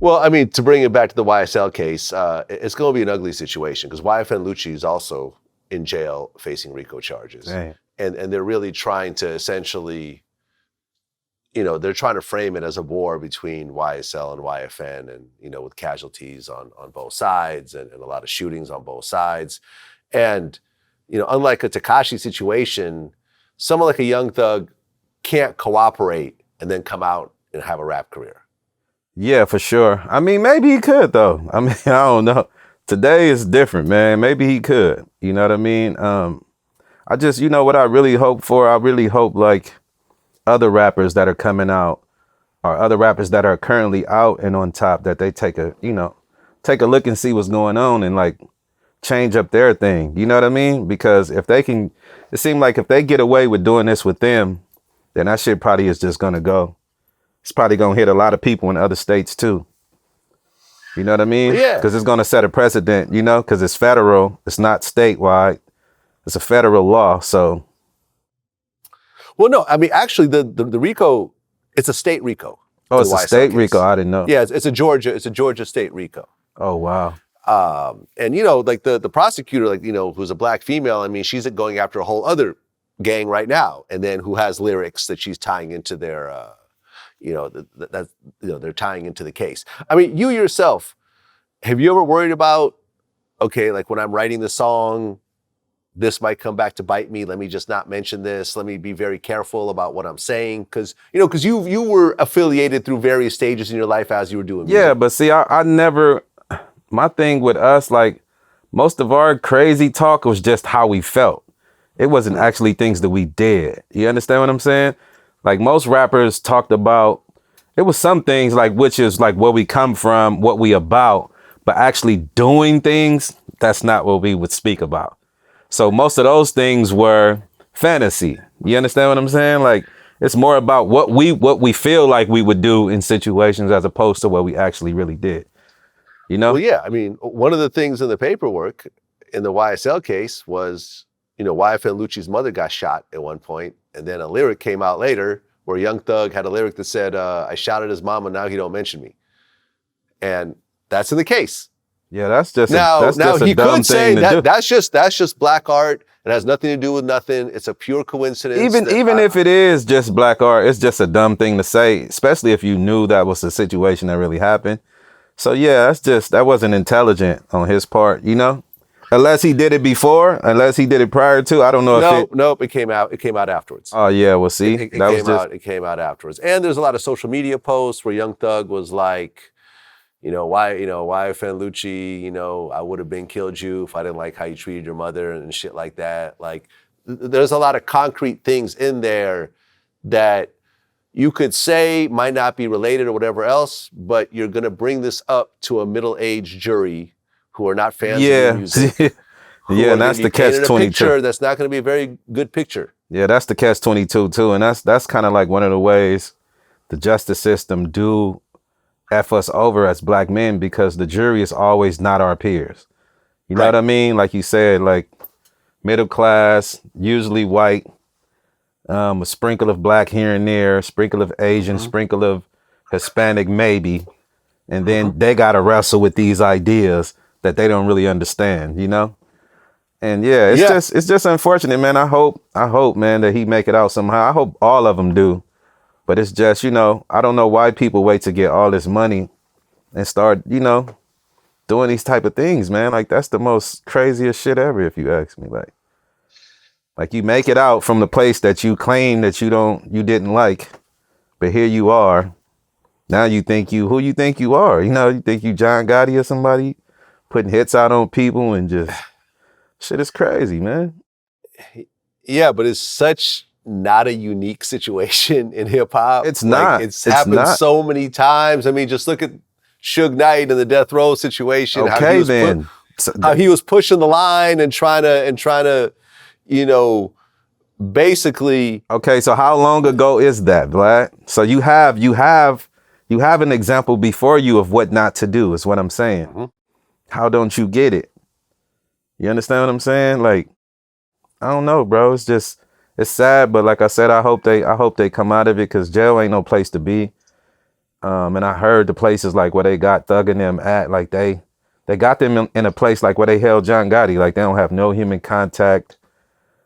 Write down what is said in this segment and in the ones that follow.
Well, I mean, to bring it back to the YSL case, it's going to be an ugly situation because YFN Lucci is also in jail facing RICO charges. Damn. And they're really trying to essentially, they're trying to frame it as a war between YSL and YFN and, with casualties on both sides and a lot of shootings on both sides. And, unlike a Tekashi situation, someone like a Young Thug can't cooperate and then come out and have a rap career. Yeah, for sure. I mean, maybe he could though. I mean, I don't know. Today is different, man. Maybe he could. You know what I mean? I just, what I really hope for, I really hope like other rappers that are coming out or other rappers that are currently out and on top, that they take a look and see what's going on and like change up their thing. You know what I mean? Because if they can, it seems like if they get away with doing this with them, then that shit probably is just going to go. It's probably going to hit a lot of people in other states too. You know what I mean? Yeah. Because it's going to set a precedent, because it's federal. It's not statewide. It's a federal law, so. Well, no, I mean, actually, the RICO, it's a state RICO. Oh, it's a state RICO. I didn't know. Yeah, it's a Georgia state RICO. Oh, wow. And, like the prosecutor, who's a black female, I mean, she's going after a whole other gang right now. And then who has lyrics that she's tying into their, they're tying into the case. I mean, you yourself, have you ever worried about, okay, like when I'm writing the song, this might come back to bite me. Let me just not mention this. Let me be very careful about what I'm saying. Because you were affiliated through various stages in your life as you were doing music. Yeah, but see, I never, my thing with us, like most of our crazy talk was just how we felt. It wasn't actually things that we did. You understand what I'm saying? Like most rappers talked about, it was some things like, which is like where we come from, what we about, but actually doing things, that's not what we would speak about. So most of those things were fantasy. You understand what I'm saying? Like it's more about what we feel like we would do in situations as opposed to what we actually really did. Well, yeah. I mean, one of the things in the paperwork in the YSL case was, YFN Lucci's mother got shot at one point, and then a lyric came out later where Young Thug had a lyric that said, I shot at his mama, now he don't mention me. And that's in the case. Yeah, that's just now he could say that's just black art. It has nothing to do with nothing. It's a pure coincidence. Even if it is just black art, it's just a dumb thing to say, especially if you knew that was the situation that really happened. So yeah, that wasn't intelligent on his part, Unless he did it before, unless he did it prior to, I don't know. Nope, it came out afterwards. Oh yeah, well see, it came out afterwards. And there's a lot of social media posts where Young Thug was like, YFN Lucci, I would have been killed you if I didn't like how you treated your mother and shit like that. Like, there's a lot of concrete things in there that you could say might not be related or whatever else, but you're gonna bring this up to a middle-aged jury who are not fans of your music. Yeah, and that's the catch-22. That's not gonna be a very good picture. Yeah, that's the catch-22 too, and that's kind of like one of the ways the justice system do F us over as black men, because the jury is always not our peers. You know what I mean? Like you said, like middle class, usually white, a sprinkle of black here and there, sprinkle of Asian, sprinkle of Hispanic maybe. And then they got to wrestle with these ideas that they don't really understand, And yeah, it's just unfortunate, man. I hope, man, that he make it out somehow. I hope all of them do. But it's just, I don't know why people wait to get all this money and start, doing these type of things, man. Like that's the most craziest shit ever, if you ask me. Like you make it out from the place that you claim that you didn't like, but here you are. Now you think who you think you are? You think you John Gotti or somebody putting hits out on people and just shit is crazy, man. Yeah, but it's such not a unique situation in hip hop. It's not. It's happened so many times. I mean, just look at Suge Knight and the Death Row situation. Okay, how he was pushing the line and trying to, basically. Okay, so how long ago is that, Vlad? So you have an example before you of what not to do. Is what I'm saying. Mm-hmm. How don't you get it? You understand what I'm saying? Like, I don't know, bro. It's sad, but like I said, I hope they come out of it, because jail ain't no place to be. And I heard the places like where they got Thug and them at, like they got them in a place like where they held John Gotti, like they don't have no human contact.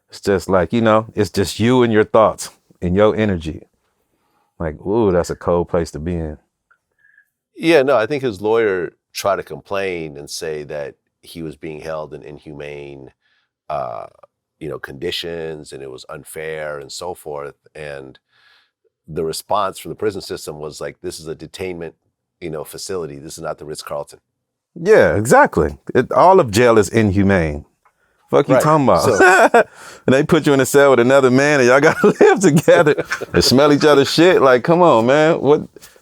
It's just like, you know, it's just you and your thoughts and your energy. Like, ooh, that's a cold place to be in. Yeah, no, I think his lawyer tried to complain and say that he was being held in inhumane, uh, conditions, and it was unfair and so forth. And the response from the prison system was like, "This is a detainment, facility. This is not the Ritz-Carlton." Yeah, exactly. All of jail is inhumane. Fuck you Right. talking about? So And they put you in a cell with another man and y'all gotta live together and smell each other's shit. Like, come on, man.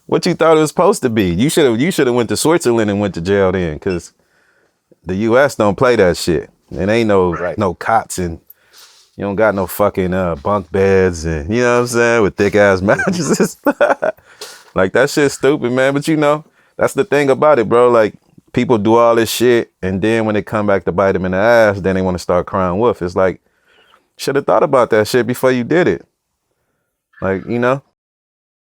What you thought it was supposed to be? You should have went to Switzerland and went to jail then, because the US don't play that shit. And ain't right. no cots, and you don't got no fucking bunk beds, and you know what I'm saying, with thick ass mattresses. Like, that shit's stupid, man. But that's the thing about it, bro. Like, people do all this shit, and then when they come back to bite them in the ass, then they want to start crying wolf. It's like, should have thought about that shit before you did it. Like,